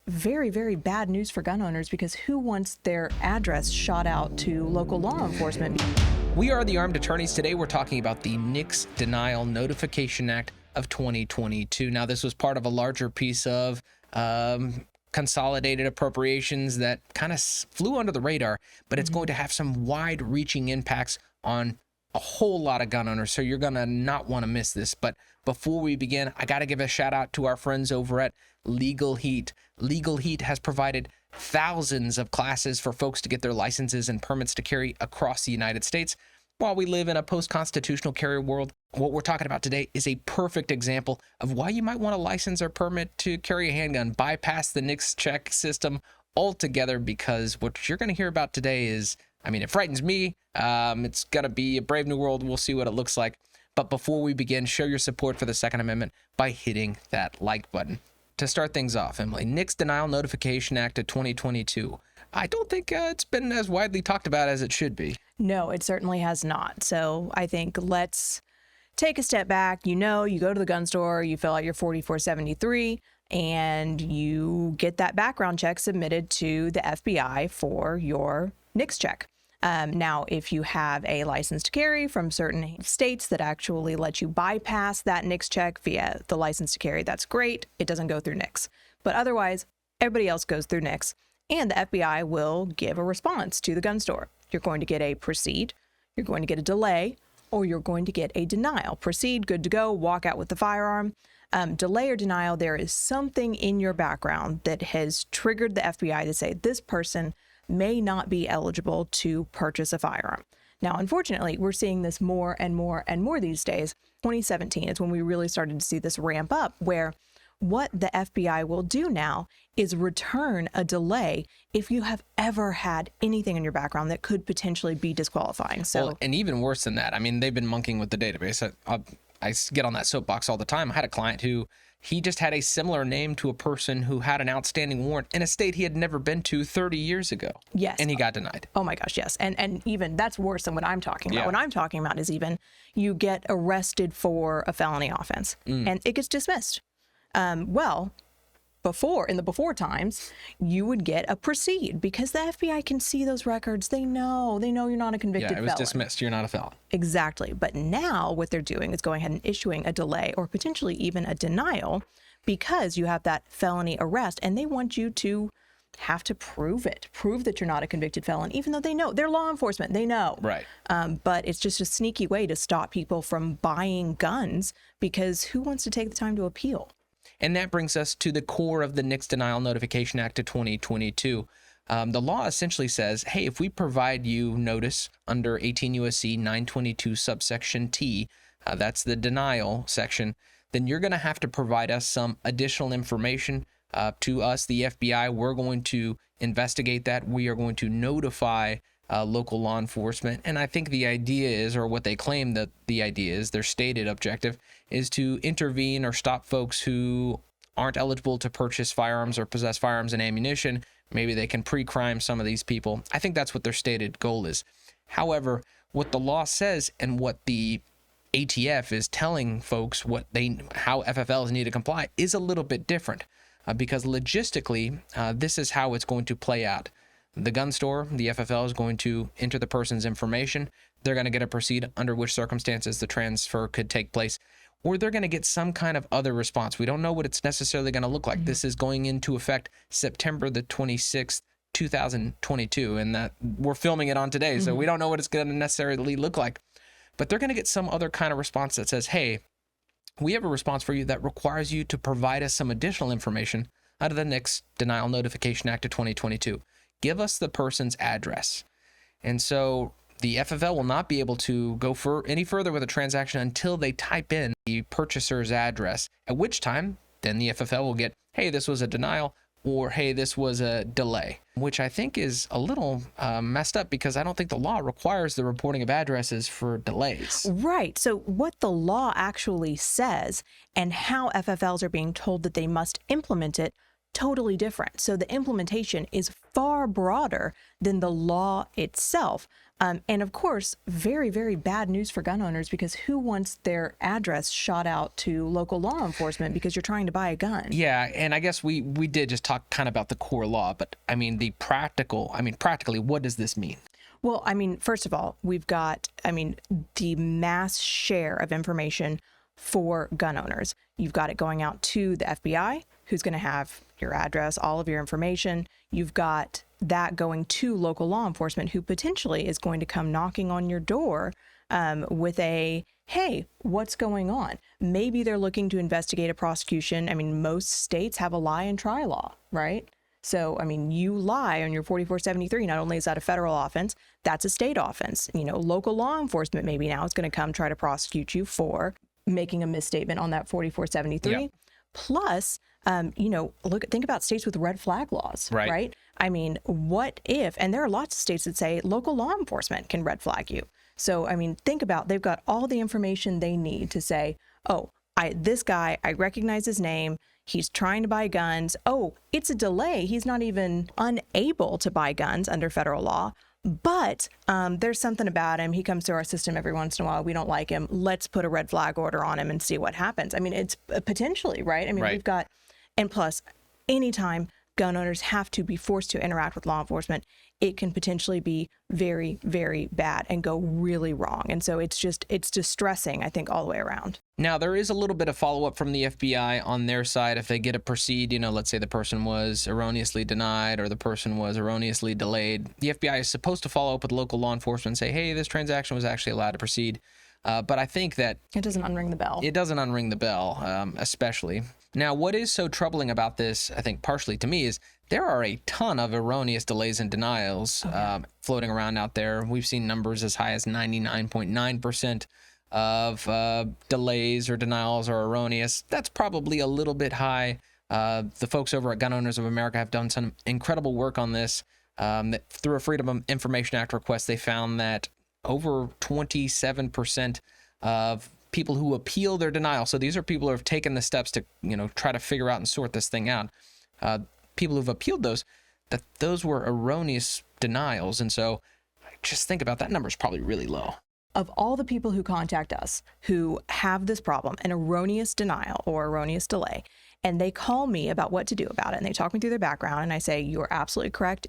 very, very bad news for gun owners, because who wants their address shot out to local law enforcement? We are the Armed Attorneys. Today we're talking about the NICS Denial Notification Act of 2022. Now, this was part of a larger piece of consolidated appropriations that kind of flew under the radar, but it's going to have some wide-reaching impacts on a whole lot of gun owners, so you're going to not want to miss this. But before we begin, I got to give a shout out to our friends over at Legal Heat. Legal Heat has provided thousands of classes for folks to get their licenses and permits to carry across the United States. While we live in a post-constitutional carry world, what we're talking about today is a perfect example of why you might want a license or permit to carry a handgun. Bypass the NICS check system altogether, because what you're going to hear about today is, I mean, it frightens me. It's going to be a brave new world. We'll see what it looks like. But before we begin, show your support for the Second Amendment by hitting that like button. To start things off, Emily, NICS Denial Notification Act of 2022. I don't think it's been as widely talked about as it should be. No, it certainly has not. So I think let's take a step back. You go to the gun store, you fill out your 4473, and you get that background check submitted to the FBI for your NICS check. Now, if you have a license to carry from certain states that actually let you bypass that NICS check via the license to carry, that's great. It doesn't go through NICS. But otherwise, everybody else goes through NICS, and the FBI will give a response to the gun store. You're going to get a proceed, you're going to get a delay, or you're going to get a denial. Proceed, good to go, walk out with the firearm. Delay or denial, there is something in your background that has triggered the FBI to say this person may not be eligible to purchase a firearm. Now, unfortunately, we're seeing this more and more and more these days. 2017 is when we really started to see this ramp up, where what the FBI will do now is return a delay if you have ever had anything in your background that could potentially be disqualifying. So, well, and even worse than that, I mean, they've been monkeying with the database. I get on that soapbox all the time. I had a client who he just had a similar name to a person who had an outstanding warrant in a state he had never been to 30 years ago. Yes. And he got denied. Oh my gosh, yes. And even that's worse than what I'm talking about. Yeah. What I'm talking about is even you get arrested for a felony offense and it gets dismissed. In the before times, you would get a proceed because the FBI can see those records. They know you're not a convicted felon. Yeah, it was dismissed. You're not a felon. Exactly. But now what they're doing is going ahead and issuing a delay or potentially even a denial because you have that felony arrest, and they want you to have to prove that you're not a convicted felon, even though they know. They're law enforcement. They know. Right. But it's just a sneaky way to stop people from buying guns, because who wants to take the time to appeal? And that brings us to the core of the NICS Denial Notification Act of 2022. The law essentially says, hey, if we provide you notice under 18 U.S.C. 922 subsection T, that's the denial section, then you're going to have to provide us some additional information to us, the FBI. We're going to investigate that. We are going to notify local law enforcement. And I think the idea is, or what they claim that the idea is, their stated objective is to intervene or stop folks who aren't eligible to purchase firearms or possess firearms and ammunition. Maybe they can pre-crime some of these people. I think that's what their stated goal is. However, what the law says and what the ATF is telling folks how FFLs need to comply is a little bit different because logistically, this is how it's going to play out. The gun store, the FFL, is going to enter the person's information. They're going to get a proceed under which circumstances the transfer could take place, or they're going to get some kind of other response. We don't know what it's necessarily going to look like. This is going into effect September the 26th, 2022, and that we're filming it on today, so we don't know what it's going to necessarily look like. But they're going to get some other kind of response that says, hey, we have a response for you that requires you to provide us some additional information out of the NICS Denial Notification Act of 2022. Give us the person's address. And so the FFL will not be able to go any further with a transaction until they type in the purchaser's address, at which time then the FFL will get, hey, this was a denial, or hey, this was a delay, which I think is a little messed up because I don't think the law requires the reporting of addresses for delays. Right. So what the law actually says and how FFLs are being told that they must implement it totally different. So the implementation is far broader than the law itself. And of course, very, very bad news for gun owners, because who wants their address shot out to local law enforcement because you're trying to buy a gun? Yeah, and I guess we did just talk kind of about the core law, but I mean, practically, what does this mean? Well, I mean, first of all, we've got, the mass share of information for gun owners. You've got it going out to the FBI, who's going to have your address, all of your information. You've got that going to local law enforcement, who potentially is going to come knocking on your door with a, hey, what's going on? Maybe they're looking to investigate a prosecution. I mean, most states have a lie and try law, right? So, you lie on your 4473. Not only is that a federal offense, that's a state offense. Local law enforcement maybe now is going to come try to prosecute you for making a misstatement on that 4473. Yep. Plus, think about states with red flag laws, right? What if, and there are lots of states that say local law enforcement can red flag you. So, think about, they've got all the information they need to say, oh, this guy, I recognize his name. He's trying to buy guns. Oh, it's a delay. He's not even unable to buy guns under federal law. But there's something about him. He comes through our system every once in a while. We don't like him. Let's put a red flag order on him and see what happens. It's potentially, right? Right. We've got, and plus, anytime gun owners have to be forced to interact with law enforcement, it can potentially be very, very bad and go really wrong. And so it's distressing, I think, all the way around. Now, there is a little bit of follow-up from the FBI on their side. If they get a proceed, let's say the person was erroneously denied or the person was erroneously delayed, the FBI is supposed to follow up with local law enforcement and say, hey, this transaction was actually allowed to proceed. But I think that it doesn't unring the bell. It doesn't unring the bell, especially. Now, what is so troubling about this, I think partially to me, is there are a ton of erroneous delays and denials floating around out there. We've seen numbers as high as 99.9% of delays or denials are erroneous. That's probably a little bit high. The folks over at Gun Owners of America have done some incredible work on this. Through a Freedom of Information Act request, they found that over 27% of people who appeal their denial, so these are people who have taken the steps to, try to figure out and sort this thing out. People who've appealed those were erroneous denials. And so just think about that number is probably really low. Of all the people who contact us who have this problem, an erroneous denial or erroneous delay, and they call me about what to do about it, and they talk me through their background, and I say, you're absolutely correct.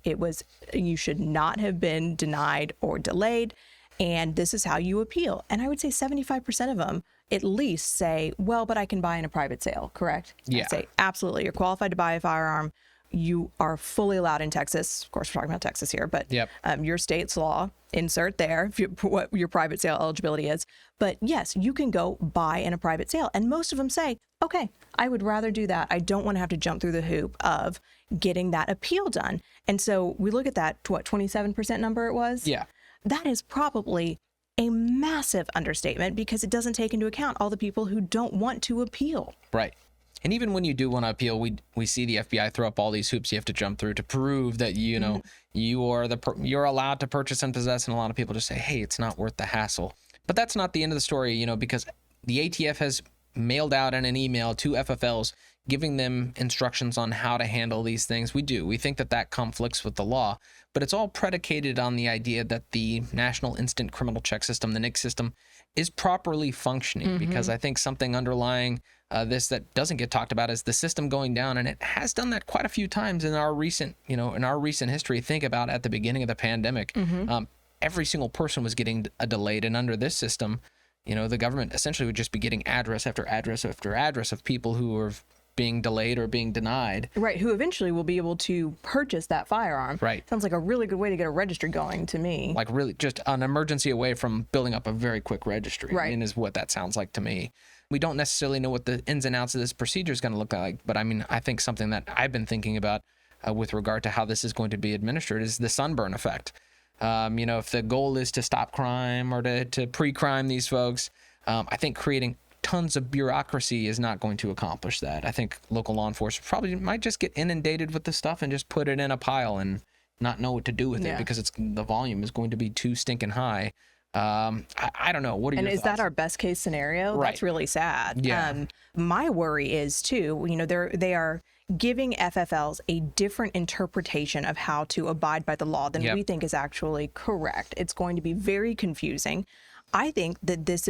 You should not have been denied or delayed, and this is how you appeal. And I would say 75% of them at least say, well, but I can buy in a private sale, correct? Yeah. I'd say, absolutely. You're qualified to buy a firearm. You are fully allowed in Texas. Of course, we're talking about Texas here, but your state's law, insert there what your private sale eligibility is. But yes, you can go buy in a private sale. And most of them say, okay, I would rather do that. I don't want to have to jump through the hoop of getting that appeal done. And so we look at that, 27% number it was? Yeah. That is probably a massive understatement, because it doesn't take into account all the people who don't want to appeal. Right. And even when you do want to appeal, we see the FBI throw up all these hoops you have to jump through to prove that you're allowed to purchase and possess, and a lot of people just say, hey, it's not worth the hassle. But that's not the end of the story, because the ATF has mailed out in an email to FFLs giving them instructions on how to handle these things. We think that conflicts with the law, but it's all predicated on the idea that the National Instant Criminal Check System, the NICS system, is properly functioning, because I think something underlying this that doesn't get talked about is the system going down, and it has done that quite a few times in our recent history. Think about at the beginning of the pandemic, every single person was getting delayed, and under this system, the government essentially would just be getting address after address after address of people who are being delayed or being denied. Right, who eventually will be able to purchase that firearm. Right. Sounds like a really good way to get a registry going to me. Like really just an emergency away from building up a very quick registry. Right. Is what that sounds like to me. We don't necessarily know what the ins and outs of this procedure is going to look like, but I think something that I've been thinking about with regard to how this is going to be administered is the sunburn effect. If the goal is to stop crime or to pre-crime these folks, I think creating tons of bureaucracy is not going to accomplish that. I think local law enforcement probably might just get inundated with the stuff and just put it in a pile and not know what to do with it, because the volume is going to be too stinking high. I don't know. What are your thoughts? And is that our best case scenario? Right. That's really sad. Yeah. My worry is too, they are giving FFLs a different interpretation of how to abide by the law than we think is actually correct. It's going to be very confusing. I think that this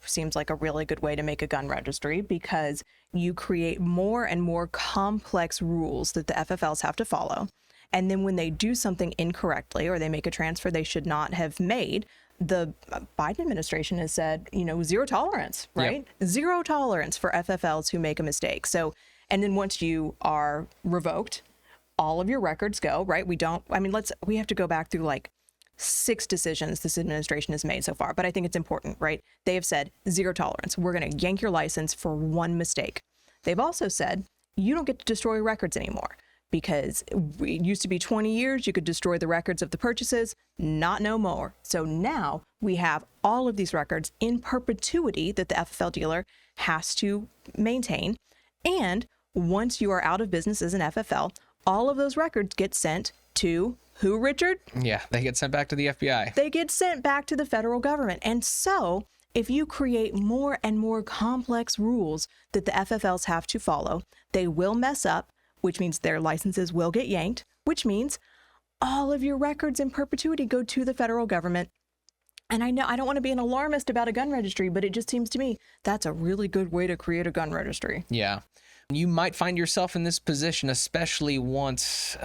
seems like a really good way to make a gun registry, because you create more and more complex rules that the FFLs have to follow. And then when they do something incorrectly, or they make a transfer they should not have made, the Biden administration has said, zero tolerance, right? Zero tolerance for FFLs who make a mistake. So, and then once you are revoked, all of your records go, right? We have to go back through like 6 decisions this administration has made so far, but I think it's important, right? They have said zero tolerance. We're going to yank your license for one mistake. They've also said you don't get to destroy records anymore, because it used to be 20 years, you could destroy the records of the purchases, not no more. So now we have all of these records in perpetuity that the FFL dealer has to maintain. And once you are out of business as an FFL, all of those records get sent to who, Richard? Yeah, they get sent back to the FBI. They get sent back to the federal government. And so if you create more and more complex rules that the FFLs have to follow, they will mess up, which means their licenses will get yanked, which means all of your records in perpetuity go to the federal government. And I know I don't want to be an alarmist about a gun registry, but it just seems to me that's a really good way to create a gun registry. Yeah. You might find yourself in this position, especially once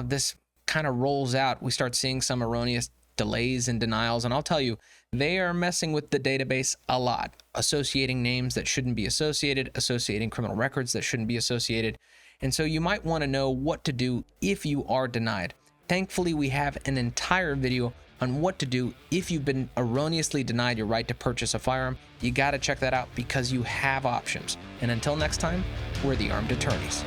this kind of rolls out. We start seeing some erroneous delays and denials. And I'll tell you, they are messing with the database a lot, associating names that shouldn't be associated, associating criminal records that shouldn't be associated. And so you might want to know what to do if you are denied. Thankfully, we have an entire video on what to do if you've been erroneously denied your right to purchase a firearm. You got to check that out, because you have options. And until next time, we're the Armed Attorneys.